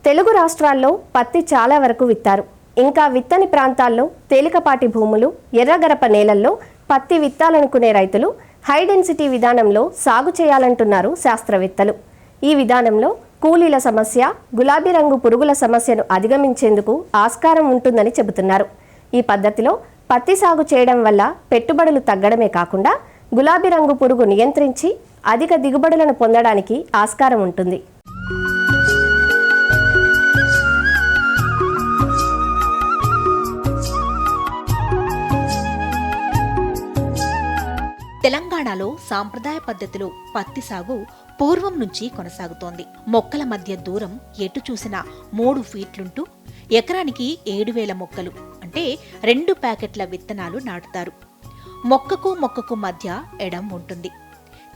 తెలుగు రాష్ట్రాల్లో పత్తి చాలా వరకు విత్తారు. ఇంకా విత్తని ప్రాంతాల్లో తేలికపాటి భూములు, ఎర్రగరప నేలల్లో పత్తి విత్తాలనుకునే రైతులు హై డెన్సిటీ విధానంలో సాగు చేయాలంటున్నారు శాస్త్రవేత్తలు. ఈ విధానంలో కూలీల సమస్య, గులాబీ రంగు పురుగుల సమస్యను అధిగమించేందుకు ఆస్కారం ఉంటుందని చెబుతున్నారు. ఈ పద్ధతిలో పత్తి సాగు చేయడం వల్ల పెట్టుబడులు తగ్గడమే కాకుండా గులాబీ రంగు పురుగు నియంత్రించి అధిక దిగుబడులను పొందడానికి ఆస్కారం ఉంటుంది. తెలంగాణలో సాంప్రదాయ పద్ధతిలో పత్తి సాగు పూర్వం నుంచి కొనసాగుతోంది. మొక్కల మధ్య దూరం ఎటు చూసినా 3 ఫీట్లుంటూ ఎకరానికి 7,000 మొక్కలు అంటే 2 ప్యాకెట్ల విత్తనాలు నాటుతారు. మొక్కకు మొక్కకు మధ్య ఎడం ఉంటుంది.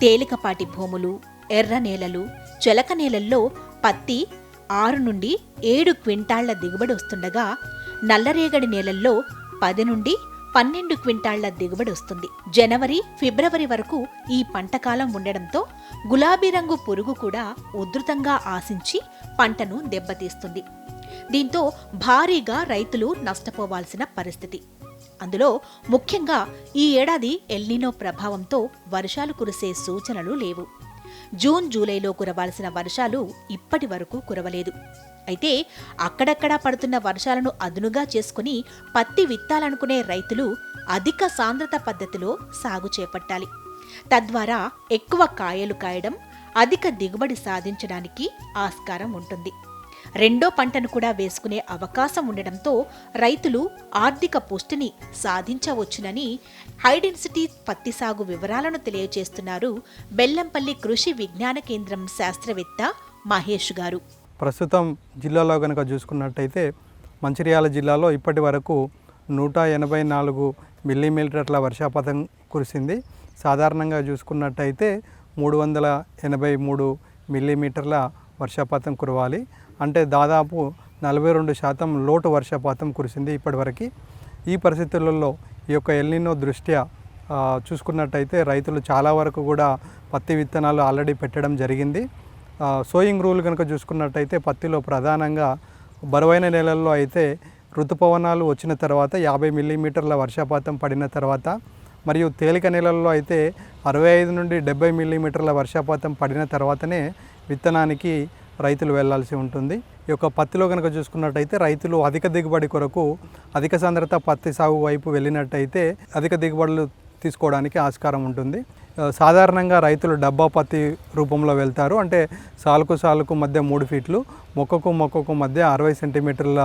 తేలికపాటి భూములు, ఎర్ర నేలలు, చెలక నేలల్లో పత్తి 6 నుండి 7 క్వింటాళ్ల దిగుబడి వస్తుండగా నల్లరేగడి నేలల్లో 10 నుండి 12 క్వింటాళ్ల దిగుబడి వస్తుంది. జనవరి, ఫిబ్రవరి వరకు ఈ పంటకాలం ఉండడంతో గులాబీ రంగు పురుగు కూడా ఉధృతంగా ఆశించి పంటను దెబ్బతీస్తుంది. దీంతో భారీగా రైతులు నష్టపోవాల్సిన పరిస్థితి. అందులో ముఖ్యంగా ఈ ఏడాది ఎల్నినో ప్రభావంతో వర్షాలు కురిసే సూచనలు లేవు. జూన్, జూలైలో కురవాల్సిన వర్షాలు ఇప్పటి వరకు కురవలేదు. అయితే అక్కడక్కడా పడుతున్న వర్షాలను అదునుగా చేసుకుని పత్తి విత్తాలనుకునే రైతులు అధిక సాంద్రత పద్ధతిలో సాగు చేపట్టాలి. తద్వారా ఎక్కువ కాయలు కాయడం, అధిక దిగుబడి సాధించడానికి ఆస్కారం ఉంటుంది. రెండో పంటను కూడా వేసుకునే అవకాశం ఉండడంతో రైతులు ఆర్థిక పుష్టిని సాధించవచ్చునని హైడెన్సిటీ పత్తి సాగు వివరాలను తెలియజేస్తున్నారు బెల్లంపల్లి కృషి విజ్ఞాన కేంద్రం శాస్త్రవేత్త మహేష్ గారు. ప్రస్తుతం జిల్లాలో కనుక చూసుకున్నట్టయితే మంచిర్యాల జిల్లాలో ఇప్పటి వరకు 184 మిల్లీమీటర్ల వర్షపాతం కురిసింది. సాధారణంగా చూసుకున్నట్టయితే 383 మిల్లీమీటర్ల వర్షపాతం కురవాలి. అంటే దాదాపు 42% లోటు వర్షపాతం కురిసింది ఇప్పటివరకు. ఈ పరిస్థితులలో ఈ యొక్క ఎల్నినో దృష్ట్యా చూసుకున్నట్టయితే రైతులు చాలా వరకు కూడా పత్తి విత్తనాలు ఆల్రెడీ పెట్టడం జరిగింది. సోయింగ్ రూల్ కనుక చూసుకున్నట్టయితే పత్తిలో ప్రధానంగా బరువైన నేలల్లో అయితే ఋతుపవనాలు వచ్చిన తర్వాత 50 మిల్లీమీటర్ల వర్షపాతం పడిన తర్వాత, మరియు తేలిక నేలల్లో అయితే 65 నుండి 70 మిల్లీమీటర్ల వర్షపాతం పడిన తర్వాతనే విత్తనానికి రైతులు వెళ్లాల్సి ఉంటుంది. ఈ యొక్క పత్తిలో కనుక చూసుకున్నట్టయితే రైతులు అధిక దిగుబడి కొరకు అధిక సాంద్రత పత్తి సాగు వైపు వెళ్ళినట్టయితే అధిక దిగుబడులు తీసుకోవడానికి ఆస్కారం ఉంటుంది. సాధారణంగా రైతులు డబ్బా పత్తి రూపంలో వెళ్తారు. అంటే సాలుకు సాలుకు మధ్య 3 ఫీట్లు, మొక్కకు మొక్కకు మధ్య 60 సెంటీమీటర్ల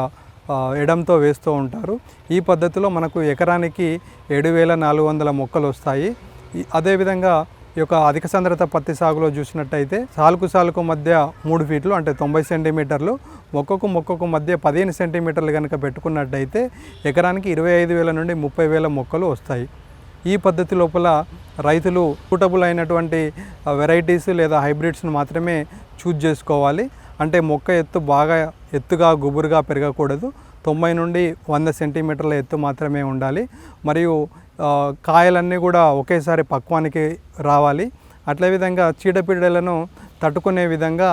ఎడంతో వేస్తూ ఉంటారు. ఈ పద్ధతిలో మనకు ఎకరానికి 7,400 మొక్కలు వస్తాయి. అదేవిధంగా ఈ యొక్క అధిక సాంద్రత పత్తి సాగులో చూసినట్టయితే సాలుకు సాలుకు మధ్య 3 ఫీట్లు అంటే 90 సెంటీమీటర్లు, మొక్కకు మొక్కకు మధ్య 15 సెంటీమీటర్లు కనుక పెట్టుకున్నట్టయితే ఎకరానికి 25,000 నుండి 30,000 మొక్కలు వస్తాయి. ఈ పద్ధతి లోపల రైతులు సూటబుల్ అయినటువంటి వెరైటీస్ లేదా హైబ్రిడ్స్ను మాత్రమే చూజ్ చేసుకోవాలి. అంటే మొక్క ఎత్తు బాగా ఎత్తుగా గుబురుగా పెరగకూడదు. 90 నుండి 100 సెంటీమీటర్ల ఎత్తు మాత్రమే ఉండాలి. మరియు కాయలన్నీ కూడా ఒకేసారి పక్వానికి రావాలి. అట్లే విధంగా చీడపీడలను తట్టుకునే విధంగా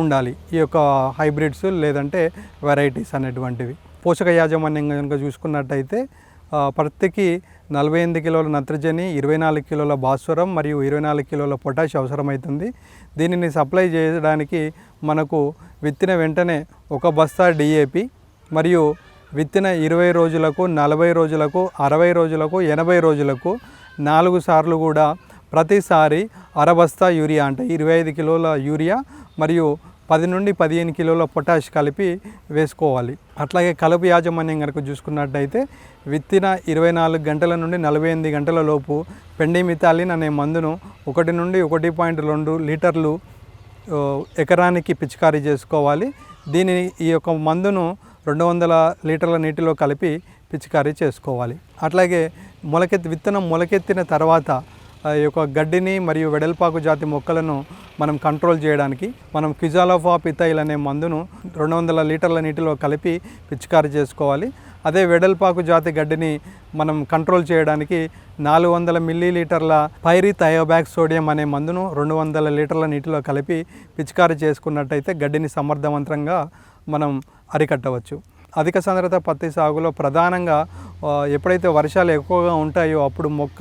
ఉండాలి ఈ యొక్క హైబ్రిడ్స్ లేదంటే వెరైటీస్ అనేటువంటివి. పోషక యాజమాన్యం కనుక చూసుకున్నట్టయితే పత్తికి 48 కిలోల నత్రజని, 24 కిలోల భాస్వరం మరియు 24 కిలోల పొటాష్ అవసరమవుతుంది. దీనిని సప్లై చేయడానికి మనకు విత్తిన వెంటనే 1 బస్తా డిఏపి మరియు విత్తిన 20 రోజులకు, 40 రోజులకు, 60 రోజులకు, 80 రోజులకు 4 సార్లు కూడా ప్రతిసారి అరబస్తా యూరియా అంటే 25 కిలోల యూరియా మరియు 10 నుండి 15 కిలోల పొటాష్ కలిపి వేసుకోవాలి. అట్లాగే కలుపు యాజమాన్యం కనుక చూసుకున్నట్టయితే విత్తిన 24 గంటల నుండి 48 గంటల లోపు పెండిమిథాలిన్ అనే మందును 1 నుండి 1.2 లీటర్లు ఎకరానికి పిచికారీ చేసుకోవాలి. ఈ యొక్క మందును 200 లీటర్ల నీటిలో కలిపి పిచికారీ చేసుకోవాలి. అట్లాగే విత్తనం మొలకెత్తిన తర్వాత ఈ యొక్క గడ్డిని మరియు వెడల్పాకు జాతి మొక్కలను మనం కంట్రోల్ చేయడానికి మనం క్విజాలోఫాపిథైల్ అనే మందును 200 లీటర్ల నీటిలో కలిపి పిచికారీ చేసుకోవాలి. అదే వెడల్పాకు జాతి గడ్డిని మనం కంట్రోల్ చేయడానికి 400 మిల్లీలీటర్ల పైరిథయోబ్యాక్ సోడియం అనే మందును 200 లీటర్ల నీటిలో కలిపి పిచికారీ చేసుకున్నట్టయితే గడ్డిని సమర్థవంతంగా మనం అరికట్టవచ్చు. అధిక సాంద్రత పత్తి సాగులో ప్రధానంగా ఎప్పుడైతే వర్షాలు ఎక్కువగా ఉంటాయో అప్పుడు మొక్క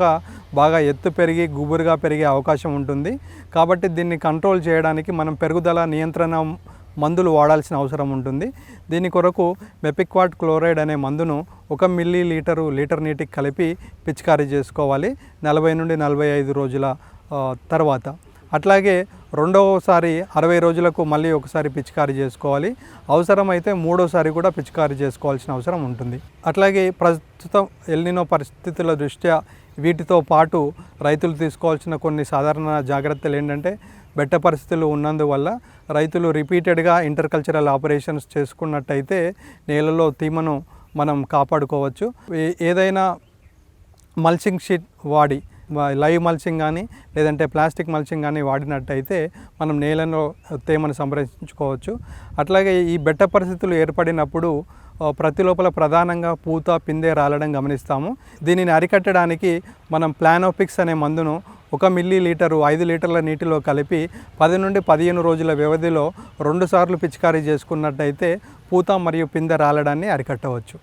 బాగా ఎత్తు పెరిగి గుబురుగా పెరిగే అవకాశం ఉంటుంది. కాబట్టి దీన్ని కంట్రోల్ చేయడానికి మనం పెరుగుదల నియంత్రణ మందులు వాడాల్సిన అవసరం ఉంటుంది. దీని కొరకు మెపిక్వాట్ క్లోరైడ్ అనే మందును 1 మిల్లీ లీటర్ నీటికి కలిపి పిచికారీ చేసుకోవాలి 40 నుండి 45 రోజుల తర్వాత. అట్లాగే రెండవసారి 60 రోజులకు మళ్ళీ ఒకసారి పిచికారీ చేసుకోవాలి. అవసరమైతే మూడోసారి కూడా పిచికారీ చేసుకోవాల్సిన అవసరం ఉంటుంది. అట్లాగే ప్రస్తుతం ఎల్నినో పరిస్థితుల దృష్ట్యా వీటితో పాటు రైతులు తీసుకోవాల్సిన కొన్ని సాధారణ జాగ్రత్తలు ఏంటంటే, బెట్ట పరిస్థితులు ఉన్నందువల్ల రైతులు రిపీటెడ్గా ఇంటర్కల్చరల్ ఆపరేషన్స్ చేసుకున్నట్టయితే నేలలో తేమను మనం కాపాడుకోవచ్చు. ఏదైనా మల్చింగ్ షీట్ వాడి లైవ్ మల్చింగ్ కానీ లేదంటే ప్లాస్టిక్ మల్చింగ్ కానీ వాడినట్టయితే మనం నేలను తేమను సంరక్షించుకోవచ్చు. అట్లాగే ఈ బెట్ట పరిస్థితులు ఏర్పడినప్పుడు ప్రతి లోపల ప్రధానంగా పూత పిందె రాలడం గమనిస్తాము. దీనిని అరికట్టడానికి మనం ప్లానోపిక్స్ అనే మందును 1 మిల్లీ 5 లీటర్ల నీటిలో కలిపి 10 నుండి 15 రోజుల వ్యవధిలో 2 సార్లు పిచికారీ చేసుకున్నట్టయితే పూత మరియు పిందె రాలడాన్ని అరికట్టవచ్చు.